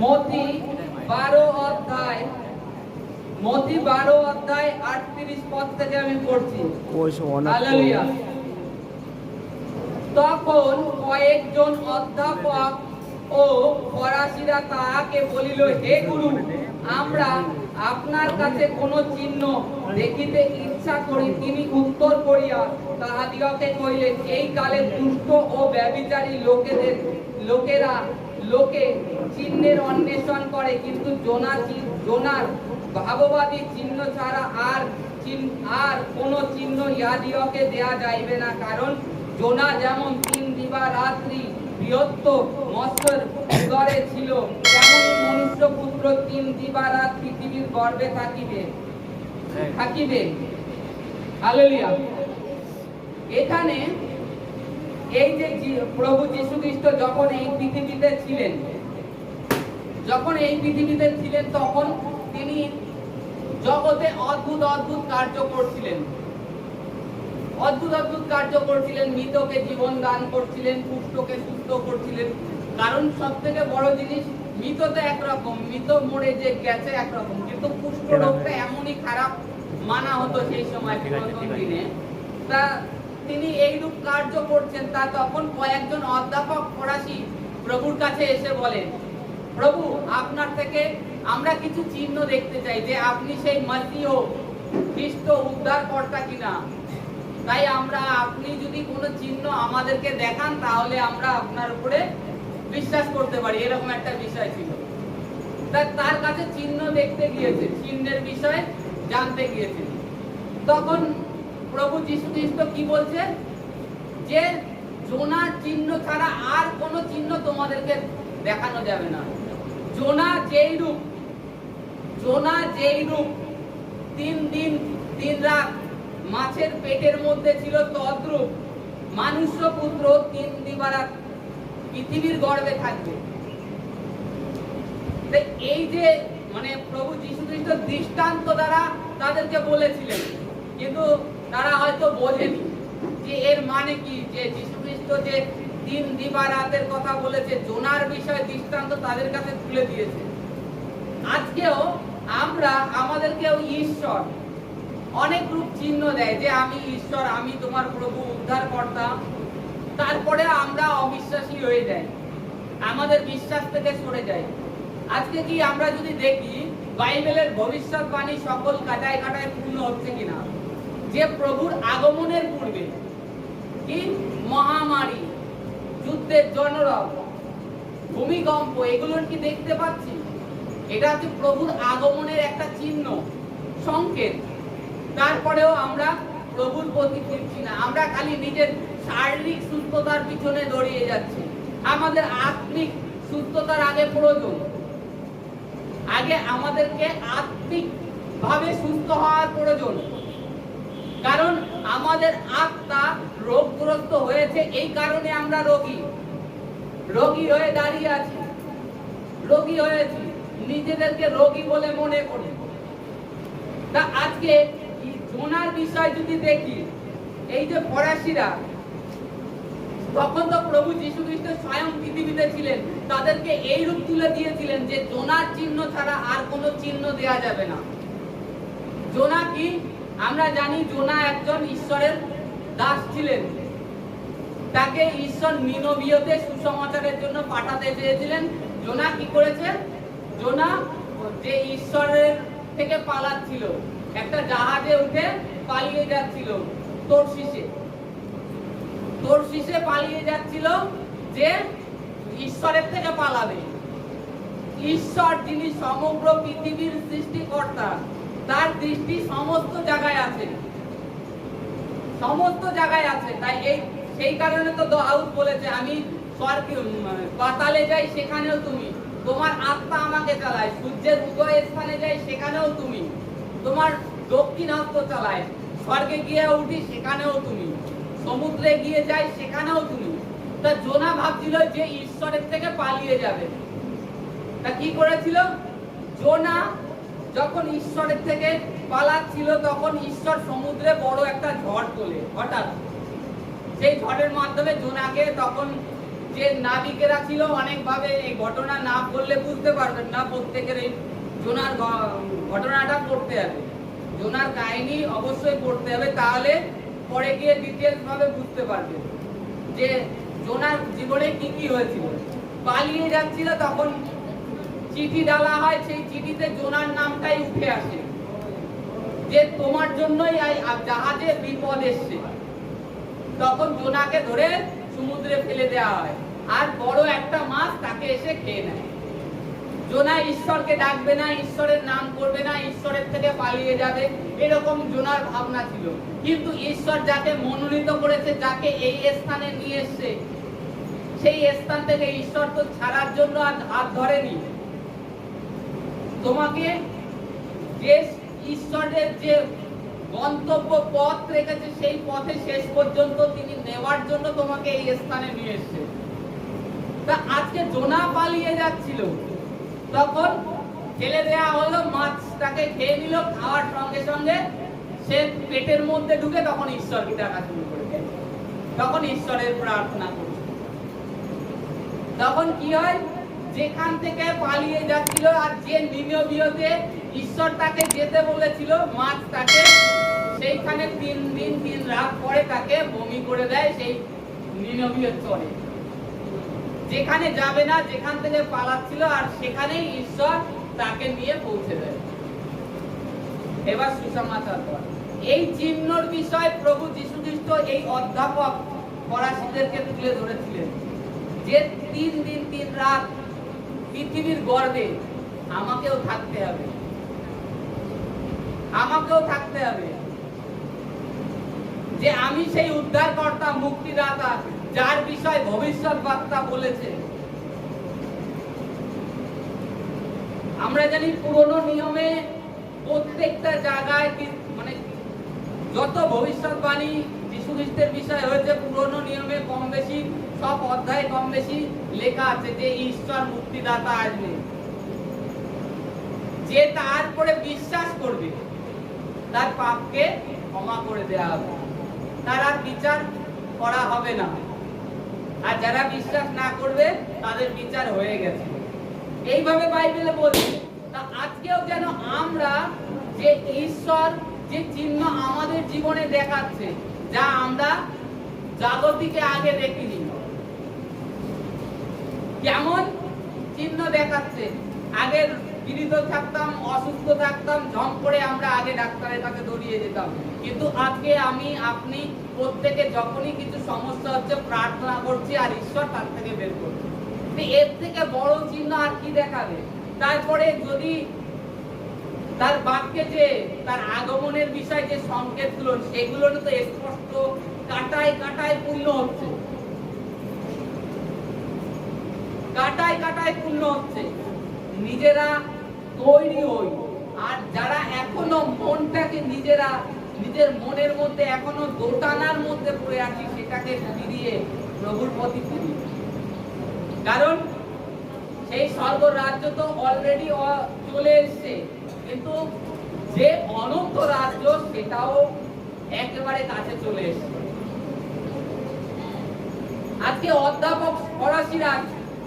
মতি 12 অধ্যায় 38 পদ থেকে আমি পড়ছি। হালেলুয়া। তখন কয়েকজন অধ্যাপক ও ফরাসিরা তাহাকে বলিল, হে গুরু, আমরা আপনার কাছে কোন চিহ্ন দেখিতে ইচ্ছা করি। তিনি উত্তর করিয়া তাহাদিগকে কহিলেন, এই কালে দুষ্ট ও ব্যভিচারী লোকে চিহ্নের অন্বেষণ করে, কিন্তু জোনার ভাববাদী চিহ্ন ছাড়া আর কোন চিহ্ন ইহাদিগকে দেয়া যাইবে না। কারণ জোনা যেমন 3 দিবা রাত্রি বৃহত্ত মৎস্যের উদরে ছিল, তেমনি মনুষ্যপুত্র 3 দিবা রাত পৃথিবীর গর্ভে থাকিবে। হালেলুয়া। এখানে এই যে প্রভু যীশু খ্রিস্ট যখন এই পৃথিবীতে ছিলেন তখন তিনি জগতে অদ্ভুত কার্য করছিলেন, মৃতকে জীবন দান করছিলেন, কুষ্ঠকে সুস্থ করছিলেন। কারণ সব থেকে বড় জিনিস, মৃত তো একরকম, মৃত মরে যে গেছে একরকম, কিন্তু কুষ্ঠ রোগটা এমনই খারাপ মানা হতো সেই সময় পুরাতন দিনে। তা তিনি এইরূপ কার্য করছেন। তা তখন কয়েকজন অধ্যাপক ফরাসি প্রভুর কাছে এসে বলেন, প্রভু, আপনার থেকে আমরা কিছু চিহ্ন দেখতে চাই যে আপনি সেই মসিহ খ্রিস্ট উদ্ধারকর্তা কিনা। তাই আপনি যদি কোনো চিহ্ন আমাদেরকে দেখান তাহলে আমরা আপনার উপরে বিশ্বাস করতে পারি, এরকম একটা বিষয় ছিল। তার কাছে চিহ্ন দেখতে গিয়েছে, চিহ্নের বিষয় জানতে গিয়েছে। তখন প্রভু যীশু খ্রিস্ট কি বলছে, যে জোনার চিহ্ন ছাড়া আর কোনো চিহ্ন তোমাদেরকে দেখানো যাবে না। জোনা যেই রূপ 3 দিন 3 রাত মাছের পেটের মধ্যে ছিল, তদ্রূপ মনুষ্যপুত্র 3 দিবারাত পৃথিবীর গর্ভে থাকবে। এই যে প্রভু যীশু খ্রিস্ট দৃষ্টান্ত দ্বারা তাদেরকে বলেছিলেন, কিন্তু তারা হয়তো বোঝেনি যে এর মানে কি, যে যীশু খ্রিস্ট যে 3 দিবারাতের কথা বলেছে, জোনার বিষয়ে দৃষ্টান্ত তাদের কাছে তুলে দিয়েছে। আজকেও আমাদেরকেও ঈশ্বর অনেক রূপ চিহ্ন দেয় যে আমি ঈশ্বর, আমি তোমার প্রভু উদ্ধারকর্তা। তারপরে আমরা অবিশ্বাসী হয়ে যাই, আমাদের বিশ্বাস থেকে সরে যাই। আজকে কি আমরা যদি দেখি বাইবেলের ভবিষ্যৎবাণী সকল কাটায় পূর্ণ হচ্ছে কিনা, যে প্রভুর আগমনের পূর্বে কি মহামারী, যুদ্ধের জনরব, ভূমিকম্প, এগুলো কি দেখতে পাচ্ছি? এটা হচ্ছে প্রভুর আগমনের একটা চিহ্ন, সংকেত। তারপরেও আমরা প্রভুর প্রতি ফিরছি না, আমরা খালি নিজের শারীরিক সুস্থতার পিছনে দৌড়িয়ে যাচ্ছি। আমাদের আত্মিক সুস্থতার আগে প্রয়োজন, আগে আমাদেরকে আত্মিক ভাবে সুস্থ হওয়ার প্রয়োজন। কারণ আমাদের আত্মা রোগগ্রস্ত হয়েছে, এই কারণে আমরা রোগী হয়ে দাঁড়িয়ে আছি, রোগী হয়েছি, নিজেদেরকে রোগী বলে মনে করি। তা আজকে জোনার বিষয় যদি দেখি, এই যে ফরাসিরা, তখন তো প্রভু যীশু খ্রিস্ট স্বয়ং পৃথিবীতে ছিলেন, তাদেরকে এই রূপ তুলে দিয়েছিলেন যে জোনার চিহ্ন ছাড়া আর কোনো চিহ্ন দেয়া যাবে না। জোনা কি? আমরা জানি জোনা একজন ঈশ্বরের দাস ছিলেন। তাকে ঈশ্বর নিনবীয়তে সুসমাচারের জন্য পাঠাতে চেয়েছিলেন। জোনা কি করেছে? জোনা যে ঈশ্বরের থেকে পালাচ্ছিল, একটা জাহাজে উঠে পালিয়ে যাচ্ছিল, তরশিশে পালিয়ে যাচ্ছিল, যে ঈশ্বরের থেকে পালাবে। ঈশ্বর, যিনি সমগ্র পৃথিবীর সৃষ্টিকর্তা, তার দৃষ্টি সমস্ত জায়গায় আছে, সমস্ত জায়গায় আছে। তাই সেই কারণে তো দাউদ বলেছে, আমি পাতালে যাই সেখানেও তুমি, তোমার আত্মা আমাকে চালায়, সূর্যের উদয় স্থানে যাই সেখানেও তুমি, তোমার দক্ষিণ হস্ত চালায়, স্বর্গে গিয়ে উঠি সেখানেও তুমি, সমুদ্রে গিয়ে যাই সেখানেও তুমি। তা জোনা ভাবছিল যে ঈশ্বরের থেকে পালিয়ে যাবে। তা কি করেছিল? জোনা যখন ঈশ্বরের থেকে পালাচ্ছিল, তখন ঈশ্বর সমুদ্রে বড় একটা ঝড় তোলে হঠাৎ। সেই ঝড়ের মাধ্যমে জোনাকে তখন যে নাবিকেরা ছিল অনেকভাবে এই ঘটনা না বললে বুঝতে পারবেন না। প্রত্যেকের এই জোনার ঘটনাটা পড়তে হবে, জোনার কাহিনী অবশ্যই পড়তে হবে, তাহলে পরে গিয়ে ডিটেলস ভাবে বুঝতে পারবে যে জোনার জীবনে কি কি হয়েছিল। পালিয়ে যাচ্ছিল, তখন চিঠি ডালা হয়, সেই চিঠিতে জোনার নামটাই উঠে আসে যে তোমার জন্যই জাহাজে বিপদ এসছে। তখন জোনাকে ধরে সমুদ্রে ফেলে দেওয়া হয়, আর বড় একটা মাছ তাকে এসে খেয়ে নেয়। জোনা ঈশ্বরকে ডাকবে না, ঈশ্বরের নাম করবে না, ঈশ্বরের থেকে পালিয়ে যাবে, এরকম জোনার ভাবনা ছিল। কিন্তু ঈশ্বর যাকে মনোনীত করেছে, যাকে এই স্থানে নিয়ে এসছে, সেই স্থান থেকে ঈশ্বর তো ছাড়ার জন্য আর হাত ধরেনি। তোমাকে যে ঈশ্বরের যে গন্তব্য পথ রেখেছে, সেই পথে শেষ পর্যন্ত তিনি নেওয়ার জন্য তোমাকে এই স্থানে নিয়ে এসছে। তা আজকে জোনা পালিয়ে যাচ্ছিল, তখন ফেলে দেয়া হলো, মাছটাকে খেয়ে নিল, খাওয়ার সঙ্গে সঙ্গে সে পেটের মধ্যে ঢুকে তখন ঈশ্বরকে ডাকা শুরু করে দেয়, তখন ঈশ্বরের প্রার্থনা করছে। তখন কি হয়, যেখান থেকে পালিয়ে যাচ্ছিল আর যে নিনবীয়তে ঈশ্বর তাকে যেতে বলেছিল, মাছ তাকে সেইখানে 3 দিন 3 রাত পরে তাকে বমি করে দেয় সেই নিনবীয় চরে। যেখানে যাবে না, যেখান থেকে পালাচ্ছিল, আর সেখানেই ঈশ্বর তাকে নিয়ে পৌঁছে দেয়। এবার সুসমাচার পর এই চিহ্নর বিষয় প্রভু যীশু খ্রিস্ট এই অধ্যাপক ফরাসিদেরকে তুলে ধরেছিলেন যে 3 দিন 3 রাত পৃথিবীর গর্ভে আমাকেও থাকতে হবে, আমাকেও থাকতে হবে, যে আমি সেই উদ্ধারকর্তা, মুক্তিদাতা, যার বিষয় ভবিষ্যৎবার্তা বলেছে। আমরা জানি পুরনো নিয়মে প্রত্যেকটা জায়গায় মানে যত ভবিষ্যৎবাণী যীশু খ্রিস্টের বিষয় হয়েছে, পুরনো নিয়মে কম বেশি সব অধ্যায় কম বেশি লেখা আছে যে ঈশ্বর মুক্তিদাতা আসবে, যে তারপরে বিশ্বাস করবে তার পাপকে ক্ষমা করে দেওয়া হবে, তার আর বিচার করা হবে না, আর যারা বিশ্বাস না করবে তাদের বিচার হয়ে গেছে। এইভাবে বাইবেলে বলছে। তা আজকেও যেন আমরা যে ঈশ্বর যে চিহ্ন আমাদের জীবনে দেখাচ্ছে, যা আমরা জাগতিকে আগে দেখিনি, কেমন চিহ্ন দেখাচ্ছে। আগে পীড়িত থাকতাম, অসুস্থ থাকতাম, ঝম করে আমরা আগে ডাক্তারের কাছে দৌড়িয়ে যেতাম, কিন্তু আজকে আমি আপনি প্রত্যেকে যখনই কিছু সমস্যা হচ্ছে প্রার্থনা করছি আর ঈশ্বর তার থেকে বের করছে। এর থেকে বড় চিহ্ন আর কি দেখাবে? তারপরে যদি তার বাক্যে যে তার আগমনের বিষয় যে সংকেতগুলো, সেগুলো তো স্পষ্ট কাটায় কাটায় পূর্ণ হচ্ছে, কাটায় কাটায় পূর্ণ হচ্ছে। নিজেরা তৈরি হই, আর যারা এখনো মনটাকে নিজেরা নিজের মনের মধ্যে এখনো দোটানার মধ্যে পড়ে আছি, সেটাকে ফিরিয়ে প্রভুর প্রতি ফিরি। কারণ সেই স্বর্গ রাজ্য তো অলরেডি চলে এসছে, কিন্তু যে অনন্ত রাজ্য সেটাও একেবারে কাছে চলে এসছে। আজকে অধ্যাপক ফরাসিরা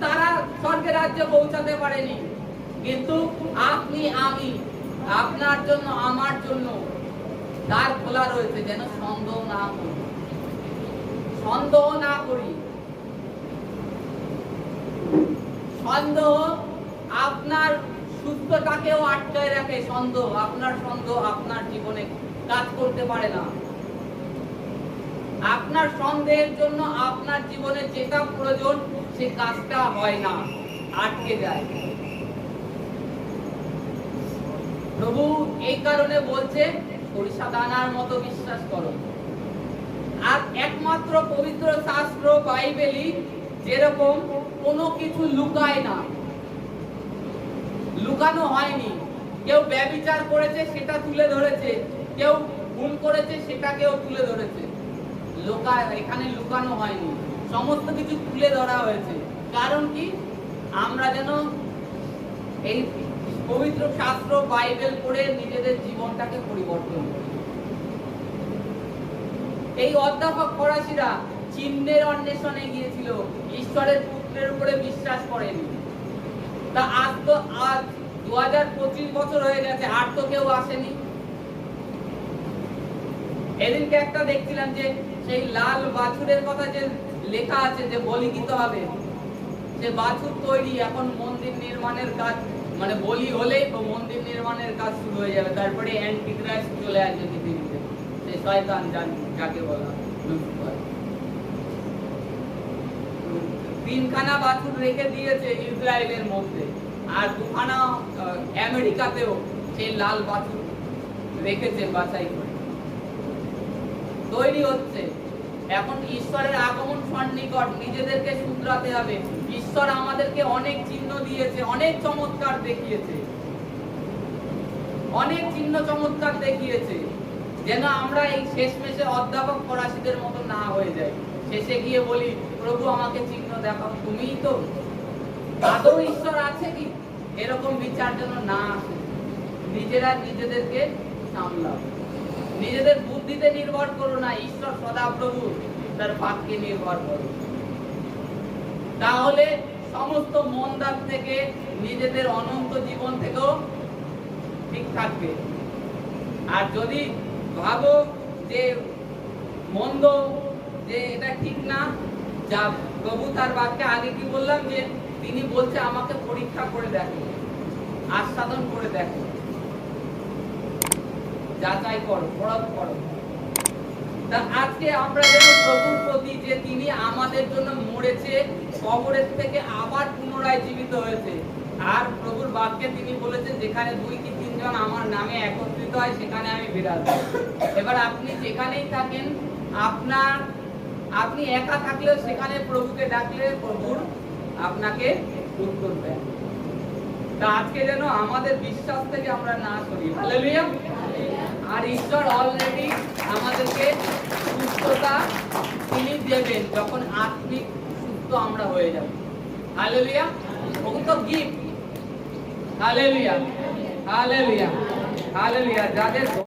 তারা স্বর্গের রাজ্যে পৌঁছাতে পারেনি, কিন্তু আপনি আমি আপনার জন্য আমার জন্য দ্বার খোলা রয়েছে, যেন সন্দেহ না করি, সন্দেহ না করি। সন্দেহ আপনার সুস্থতাকেও আটকায় রাখে, সন্দেহ আপনার জীবনে কাজ করতে পারে না। আপনার সন্দেহের জন্য আপনার জীবনে যেটা প্রয়োজন সে কাজটা হয় না, আটকে যায়। প্রভু এই কারণে বলছে সরিষা দানার মতো বিশ্বাস করো। আর একমাত্র পবিত্র শাস্ত্র বাইবেলই যেরকম কোনো কিছু লুকায় না, লুকানো হয়নি। কেউ ব্যভিচার করেছে সেটা তুলে ধরেছে, কেউ খুন করেছে সেটাকেও তুলে ধরেছে, এখানে লুকানো হয়নি, সমস্ত কিছু তুলে ধরা হয়েছে। কারণ কি? আমরা যেন এই পবিত্র শাস্ত্র বাইবেল পড়ে নিজেদের জীবনটাকে পরিবর্তন করি। এই অধ্যাপক ফরাসিরা চিহ্নের অন্বেষণে গিয়েছিল, ঈশ্বরের পুত্রের উপরে বিশ্বাস করেনি। তা আজ 2025 বছর হয়ে গেছে, আর তো কেউ আসেনি। এদিনকে একটা দেখছিলাম যে সেই লাল বাছুরের কথা যে লেখা আছে যে বলিকিত হবে, সে বাছুর তৈরি, এখন মন্দির নির্মাণের কাজ, মানে বলি হলেই তো মন্দির নির্মাণের কাজ শুরু হয়ে যাবে। তারপরে অ্যান্টিক্রাইস্ট চলে আসবে পৃথিবীতে, সেই শয়তান যাকে বলা লুসিফার। 3খানা বাছুর রেখে দিয়েছে ইসরায়েলের মধ্যে, আর 2খানা আমেরিকাতেও সেই লাল বাছুর রেখেছে বাছাই করে। তৈরি হচ্ছে। এখন ঈশ্বরের আগমন সন্নিকট, নিজেদেরকে শুধরাতে হবে। ঈশ্বর আমাদেরকে অনেক চিহ্ন দিয়েছে, অনেক চমৎকার দেখিয়েছে, অনেক চিহ্ন চমৎকার দেখিয়েছে, যেন আমরা এই শেষমেশে অধ্যাপক ফরাসিদের মতো না হয়ে যাই, শেষে গিয়ে বলি প্রভু আমাকে চিহ্ন দেখাও, তুমিই তো। আদৌ ঈশ্বর আছে কি? এরকম বিচার যেন না আসে। নিজেরা নিজেদেরকে সামলাও, নিজেদের বুদ্ধিতে নির্ভর করো না, ঈশ্বর সদাপ্রভু তার বাক্যে নির্ভর করো। তাহলে সমস্ত মন্দার থেকে, নিজেদের অনন্ত জীবন থেকেও ঠিক থাকবে। আর যদি ভাবো যে মন্দ, যে এটা ঠিক না, যা প্রভু তার বাক্যে আগে কি বললাম, যে তিনি বলছে আমাকে পরীক্ষা করে দেখো, আস্বাদন করে দেখো, যাচাই করো, পরখ করো। তা আজকে আমরা যেন প্রভুর প্রতি, যে তিনি আমাদের জন্য মরেছে, কবরের থেকে আবার পুনরায় জীবিত হয়েছে, আর প্রভুর বাক্যে তিনি বলেছেন যেখানে 2 কি 3 জন আমার নামে একত্রিত হয় সেখানে আমি বিরাজ। এবার আপনি যেখানেই থাকেন, আপনি একা থাকলেও সেখানে প্রভুকে ডাকলে প্রভুর আপনাকে উত্তর দেয়। তা আজকে যেন আমাদের বিশ্বাস থেকে আমরা না সরি। হালেলুয়া। আর ঈশ্বর অলরেডি আমাদেরকে সুস্থতা তিনি দেবেন যখন আত্মিক সুস্থ আমরা হয়ে যাব। হালেলুয়া। ওগুলো তো গিফট। Hallelujah, hallelujah, hallelujah. যাদের